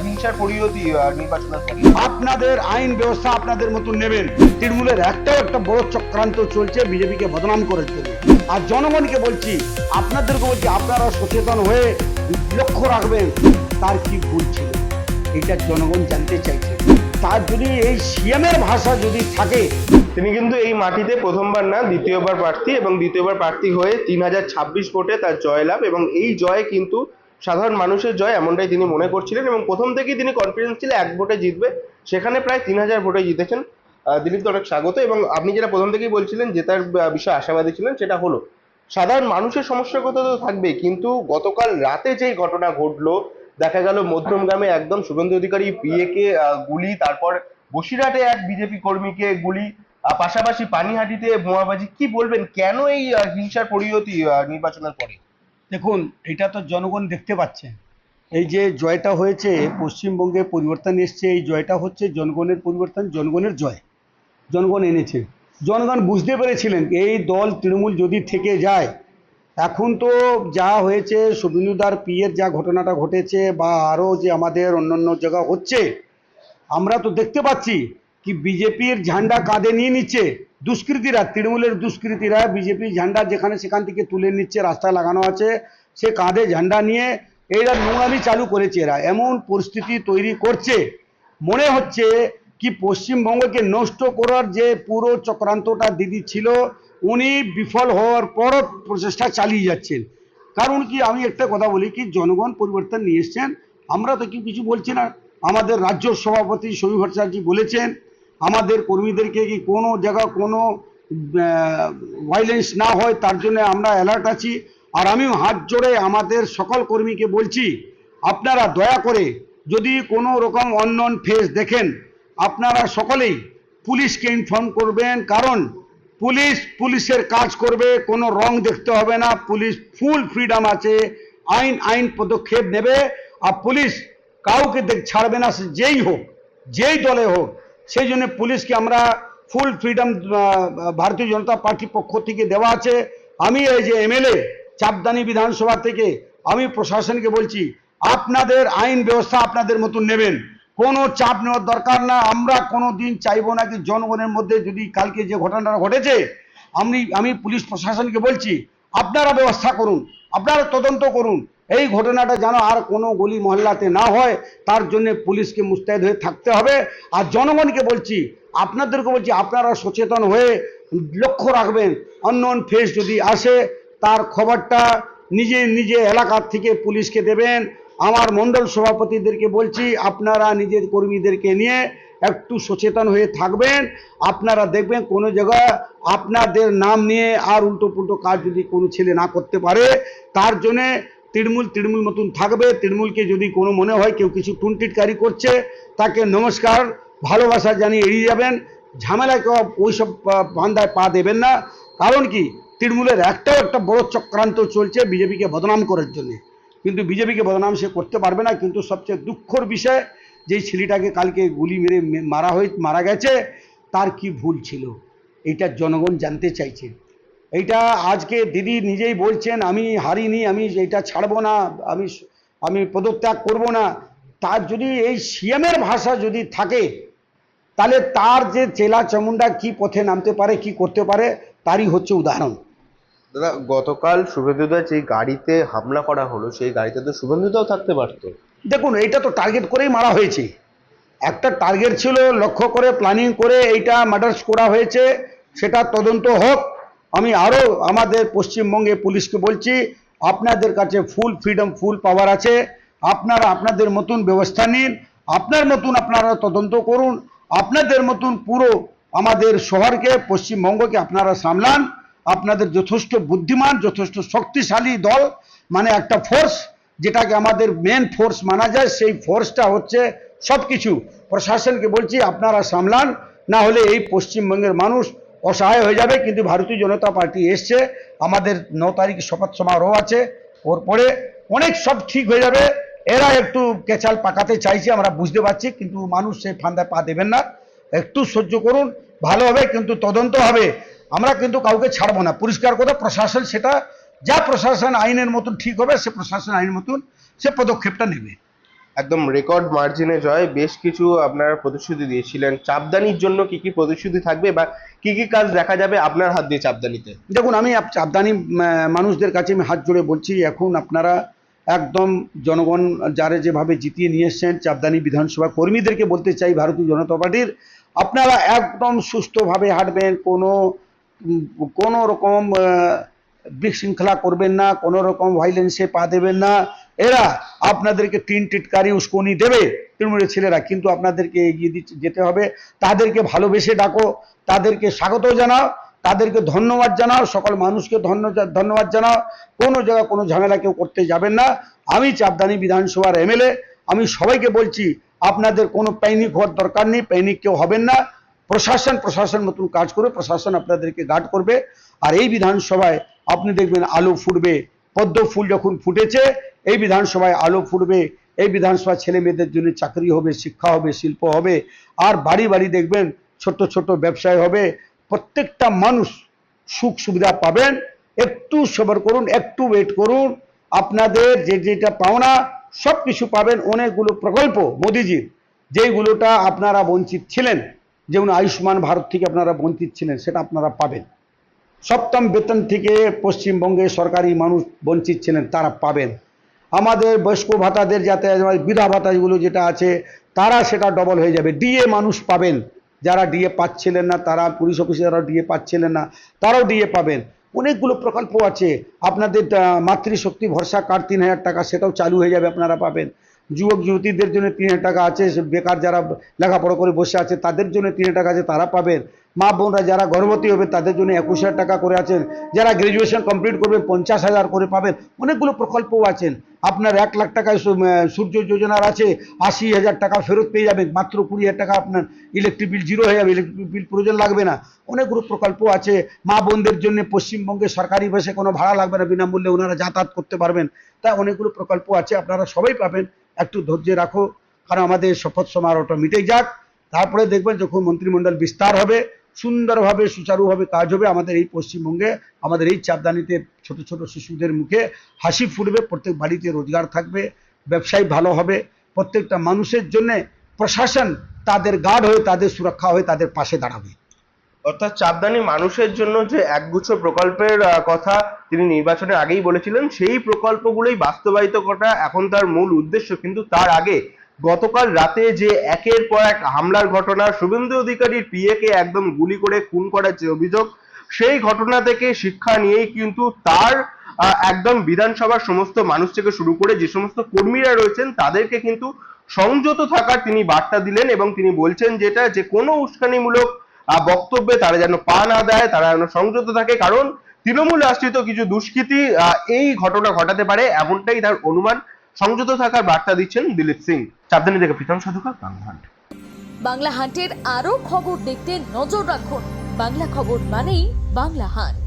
হিংসার পরিণতি নির্বাচনের পরে? আপনাদের আইন ব্যবস্থা আপনাদের মতন নেবেন। তৃণমূলের একটা বড় চক্রান্ত চলছে বিজেপিকে বদনাম করার জন্য। আর জনগণকে বলছি, আপনাদেরকে বলছি, আপনারা সচেতন হয়ে লক্ষ্য রাখবেন তার কি ভুল ছিল, এটা জনগণ জানতে চাইছে। তার যদি এই সিএমের ভাষা যদি থাকে, তিনি কিন্তু এই মাটিতে প্রথমবার না দ্বিতীয়বার প্রার্থী, এবং দ্বিতীয়বার প্রার্থী হয়ে 3026 ভোটে তার জয়লাভ, এবং এই জয় কিন্তু সাধারণ মানুষের জয় এমনটাই তিনি মনে করছিলেন, এবং প্রথম থেকেই তিনি কনফিডেন্স ছিল 1 ভোটে জিতবে। সেখানে প্রায় 3000 ভোটে জিতেছেন। দিলীপ অনেক স্বাগত। এবং আপনি যেটা প্রথম থেকেই বলছিলেন যে তার বিষয়ে আশাবাদী ছিলেন, সেটা হলো সাধারণ মানুষের সমস্যার কথা তো থাকবেই, কিন্তু গতকাল রাতে যেই ঘটনা ঘটলো, দেখা গেল মধ্যমগ্রামে একদম শুভেন্দু অধিকারী পিএকে গুলি, তারপর বসিরহাটে এক বিজেপি কর্মীকে গুলি, পাশাপাশি পানিহাটিতে বোমাবাজি। কি বলবেন, কেন এই হিংসার পরিণতি নির্বাচনের পরে? দেখুন, এটা তো জনগণ দেখতে পাচ্ছে। এই যে জয়টা হয়েছে, পশ্চিমবঙ্গে পরিবর্তন এসছে, এই জয়টা হচ্ছে জনগণের পরিবর্তন, জনগণের জয়। জনগণ এনেছে। জনগণ বুঝতে পেরেছিলেন এই দল তৃণমূল যদি থেকে যায়, এখন তো যা হয়েছে শুভেন্দুদার পিয়ের যা ঘটনাটা ঘটেছে, বা আরও যে আমাদের অন্যান্য জায়গা হচ্ছে, আমরা তো দেখতে পাচ্ছি কি বিজেপির ঝান্ডা কাঁধে নিয়ে নিচ্ছে দুষ্কৃতীরা, তৃণমূলের দুষ্কৃতীরা বিজেপির ঝান্ডা যেখানে সেখান থেকে তুলে নিচ্ছে, রাস্তায় লাগানো আছে, সে কাঁধে ঝান্ডা নিয়ে এরা নোংরামি চালু করেছে। এরা এমন পরিস্থিতি তৈরি করছে, মনে হচ্ছে কি পশ্চিমবঙ্গকে নষ্ট করার যে পুরো চক্রান্তটা দিদি ছিল, উনি বিফল হওয়ার পরও প্রচেষ্টা চালিয়ে যাচ্ছেন। কারণ কি, আমি একটা কথা বলি কি, জনগণ পরিবর্তন নিয়ে এসছেন, আমরা তো কিছু বলছি না। আমাদের রাজ্য সভাপতি সমীর ভট্টাচার্য বলেছেন আমাদের কর্মীদেরকে কি কোনো জায়গা কোনো ভায়োলেন্স না হয় তার জন্য আমরা অ্যালার্ট আছি। আর আমিও হাত জোড়ে আমাদের সকল কর্মীকে বলছি, আপনারা দয়া করে যদি কোনো রকম অননোন ফেস দেখেন, আপনারা সকলেই পুলিশকে ইনফর্ম করবেন। কারণ পুলিশের কাজ করবে, কোনো রং দেখতে হবে না। পুলিশ ফুল ফ্রিডম আছে, আইন পদক্ষেপ নেবে। আর পুলিশ কাউকে ছাড়বে না, সে যেই হোক, যেই দলে হোক। সেই জন্য পুলিশকে আমরা ফুল ফ্রিডম ভারতীয় জনতা পার্টির পক্ষ থেকে দেওয়া আছে। আমি এই যে এমএলএ চাপদানি বিধানসভা থেকে আমি প্রশাসনকে বলছি, আপনাদের আইন ব্যবস্থা আপনাদের মতন নেবেন, কোনো চাপ নেওয়ার দরকার না। আমরা কোনো দিন চাইবো না কি জনগণের মধ্যে যদি কালকে যে ঘটনাটা ঘটেছে, আমি পুলিশ প্রশাসনকে বলছি, আপনারা ব্যবস্থা করুন, আপনারা তদন্ত করুন, এই ঘটনাটা যেন আর কোনো গলি মহল্লাতে না হয়, তার জন্য পুলিশকে মুস্তাইদ হয়ে থাকতে হবে। আর জনগণকে বলছি, আপনাদেরকে বলছি, আপনারা সচেতন হয়ে লক্ষ্য রাখবেন। অননোন ফেস যদি আসে, তার খবরটা নিজে এলাকার থেকে পুলিশকে দেবেন। আমার মণ্ডল সভাপতিদেরকে বলছি, আপনারা নিজের কর্মীদেরকে নিয়ে একটু সচেতন হয়ে থাকবেন। আপনারা দেখবেন কোনো জায়গায় আপনাদের নাম নিয়ে আর উল্টো পুল্টো কাজ যদি কোনো ছেলে না করতে পারে, তার জন্যে তৃণমূল মতন থাকবে। তৃণমূলকে যদি কোনো মনে হয় কেউ কিছু টুনটিটকারি করছে, তাকে নমস্কার ভালোবাসা জানিয়ে এড়িয়ে যাবেন। ঝামেলায় কেউ ওইসব বান্ধায় পা দেবেন না। কারণ কি, তৃণমূলের একটা বড় চক্রান্ত চলছে বিজেপিকে বদনাম করার জন্য। কিন্তু বিজেপিকে বদনাম সে করতে পারবে না। কিন্তু সবচেয়ে দুঃখর বিষয়, যেই ছেলেটাকে কালকে গুলি মেরে মারা গেছে, তার কি ভুল ছিল, এইটা জনগণ জানতে চাইছে। এইটা আজকে দিদি নিজেই বলছেন, আমি হারিনি, আমি এইটা ছাড়বো না, আমি পদত্যাগ করব না। তার যদি এই সিএমের ভাষা যদি থাকে, তাহলে তার যে চেলা চামুন্ডা কি পথে নামতে পারে, কি করতে পারে, তারই হচ্ছে উদাহরণ। দাদা, গতকাল শুভেন্দুদার যে গাড়িতে হামলা করা হলো, সেই গাড়িতে তো শুভেন্দুদাও থাকতে পারতো। দেখুন, এইটা তো টার্গেট করেই মারা হয়েছে। একটা টার্গেট ছিল, লক্ষ্য করে প্ল্যানিং করে এইটা মার্ডার্স করা হয়েছে। সেটা তদন্ত হোক। আমি আরও আমাদের পশ্চিমবঙ্গে পুলিশকে বলছি, আপনাদের কাছে ফুল ফ্রিডম, ফুল পাওয়ার আছে। আপনারা আপনাদের মতন ব্যবস্থা নিন, আপনার মতন আপনারা তদন্ত করুন, আপনাদের মতন পুরো আমাদের শহরকে, পশ্চিমবঙ্গকে আপনারা সামলান। আপনাদের যথেষ্ট বুদ্ধিমান, যথেষ্ট শক্তিশালী দল, মানে একটা ফোর্স, যেটাকে আমাদের মেন ফোর্স মানা যায়, সেই ফোর্সটা হচ্ছে সব কিছু। প্রশাসনকে বলছি, আপনারা সামলান, না হলে এই পশ্চিমবঙ্গের মানুষ অসহায় হয়ে যাবে। কিন্তু ভারতীয় জনতা পার্টি এসছে, আমাদের 9 তারিখে শপথ সমারোহ আছে, ওর পরে অনেক সব ঠিক হয়ে যাবে। এরা একটু কেচাল পাকাতে চাইছে, আমরা বুঝতে পারছি, কিন্তু মানুষ সেই ফান্দায় পা দেবেন না। একটু সহ্য করুন, ভালো হবে, কিন্তু তদন্ত হবে। আমরা কিন্তু কাউকে ছাড়বো না, পরিষ্কার কথা। প্রশাসন সেটা, যা প্রশাসন আইনের মতন ঠিক হবে, সে প্রশাসন আইনের মতন সে পদক্ষেপটা নেবে। একদম রেকর্ড মার্জিনে জয়। বেশ কিছু আপনারা প্রতিশ্রুতি দিয়েছিলেন, চাপদানির জন্য কি কি প্রতিশ্রুতি থাকবে বা কি কি কাজ দেখা যাবে আপনার হাত দিয়ে চাপদানিতে? দেখুন, আমি চাপদানি মানুষদের কাছে আমি হাত জোড়ে বলছি, এখন আপনারা একদম জনগণ যারা যেভাবে জিতিয়ে নিয়ে এসছেন, চাপদানি বিধানসভা কর্মীদেরকে বলতে চাই ভারতীয় জনতা পার্টির, আপনারা একদম সুস্থভাবে হাঁটবেন, কোনো রকম বিশৃঙ্খলা করবেন না, কোনো রকম ভাইলেন্সে পা দেবেন না। এরা আপনাদেরকে টিটকারি উস্কানি দেবে তৃণমূলের ছেলেরা, কিন্তু আপনাদেরকে এগিয়ে যেতে হবে। তাদেরকে ভালোবেসে ডাকো, তাদেরকে স্বাগত জানাও, তাদেরকে ধন্যবাদ জানাও, সকল মানুষকে ধন্যবাদ জানাও। কোনো জায়গায় কোনো ঝামেলা কেউ করতে যাবেন না। আমি চাপদানি বিধানসভার এমএলএ, আমি সবাইকে বলছি আপনাদের কোনো প্যানিক হওয়ার দরকার নেই, প্যানিক কেউ হবেন না। প্রশাসন নতুন কাজ করবে, প্রশাসন আপনাদেরকে গার্ড করবে। আর এই বিধানসভায় আপনি দেখবেন আলো ফুটবে, পদ্ম ফুল যখন ফুটেছে এই বিধানসভায় আলো ফুটবে। এই বিধানসভা ছেলে মেয়েদের জন্য চাকরি হবে, শিক্ষা হবে, শিল্প হবে। আর বাড়ি বাড়ি দেখবেন ছোট ছোট ব্যবসায় হবে। প্রত্যেকটা মানুষ সুখ সুবিধা পাবেন। একটু সবর করুন, একটু ওয়েট করুন, আপনাদের যেটা পাওনা সব কিছু পাবেন। অনেকগুলো প্রকল্প মোদিজির, যেইগুলোটা আপনারা বঞ্চিত ছিলেন, যেমন আয়ুষ্মান ভারত থেকে আপনারা বঞ্চিত ছিলেন, সেটা আপনারা পাবেন। সপ্তম বেতন থেকে পশ্চিমবঙ্গে সরকারি মানুষ বঞ্চিত ছিলেন, তারা পাবেন। আমাদের বয়স্ক ভাতাদের যাতে বিধবা ভাতাগুলো যেটা আছে তারা সেটা ডবল হয়ে যাবে। ডিএ মানুষ পাবেন, যারা ডিএ পাচ্ছিলেন না, তারা পুলিশ অফিসাররা ডিএ পাচ্ছিলেন না, তারাও ডিএ পাবেন। অনেকগুলো প্রকল্প আছে। আপনাদের মাতৃশক্তি ভরসা কার্ড 3,000 টাকা, সেটাও চালু হয়ে যাবে, আপনারা পাবেন। যুবক যুবতীদের জন্য 3,000 টাকা আছে, বেকার যারা লেখাপড়া করে বসে আছে তাদের জন্য 3,000 টাকা আছে, তারা পাবেন। মা বোনরা যারা গর্ভবতী হবে তাদের জন্য 21,000 টাকা করে আছেন। যারা গ্রাজুয়েশন কমপ্লিট করবে 50,000 করে পাবেন। অনেকগুলো প্রকল্প আছেন। আপনার 1 লাখ টাকায় সূর্য যোজনার আছে, 80,000 টাকা ফেরত পেয়ে যাবেন। মাত্র 20,000 টাকা আপনার ইলেকট্রিক বিল জিরো হয়ে যাবে, ইলেকট্রিক বিল প্রয়োজন লাগবে না। অনেকগুলো প্রকল্প আছে। মা বোনদের জন্য পশ্চিমবঙ্গে সরকারি বাসে কোনো ভাড়া লাগবে না, বিনামূল্যে ওনারা যাতায়াত করতে পারবেন। তাই অনেকগুলো প্রকল্প আছে, আপনারা সবাই পাবেন। একটু ধৈর্য রাখো, কারণ আমাদের শপথ সমারোহটা মিটে যাক, তারপরে দেখবেন যখন মন্ত্রিমণ্ডল বিস্তার হবে, সুন্দরভাবে সুচারুভাবে কাজ হবে। আমাদের এই পশ্চিমবঙ্গে, আমাদের এই চাপদানিতে ছোট ছোট শিশুদের মুখে হাসি ফুটবে, প্রত্যেক বাড়িতে রোজগার থাকবে, ব্যবসায় ভালো হবে। প্রত্যেকটা মানুষের জন্য প্রশাসন তাদের গার্ড হয়ে, তাদের সুরক্ষা হয়ে, তাদের পাশে দাঁড়াবে। অর্থাৎ চাপদানি মানুষের জন্য যে একগুচ্ছ প্রকল্পের কথা তিনি নির্বাচনের আগেই বলেছিলেন, সেই প্রকল্পগুলোই বাস্তবায়িত করা এখন তার মূল উদ্দেশ্য। কিন্তু তার আগে গতকাল রাতে যে একের পর এক হামলার ঘটনা, শুভেন্দু অধিকারীর পিএ কে একদম গুলি করে খুন করার যে অভিযোগ, সেই ঘটনা থেকে শিক্ষা নিয়েই কিন্তু তার একদম বিধানসভার সমস্ত মানুষ থেকে শুরু করে যে সমস্ত কর্মীরা রয়েছেন তাদেরকে কিন্তু সংযত থাকার তিনি বার্তা দিলেন। এবং তিনি বলছেন যেটা, যে কোনো উস্কানিমূলক বক্তব্যে তারা যেন পা না দেয়, তারা যেন সংযত থাকে, কারণ তৃণমূল আশ্রিত কিছু দুষ্কৃতী এই ঘটনা ঘটাতে পারে, এমনটাই তার অনুমান। সংযত থাকার বার্তা দিচ্ছেন দিলীপ সিং। চাপদানি থেকে প্রীতম সাধুকা, বাংলা হান্ট। বাংলা হান্টের আরও খবর দেখতে নজর রাখুন। বাংলা খবর মানেই বাংলা হান্ট।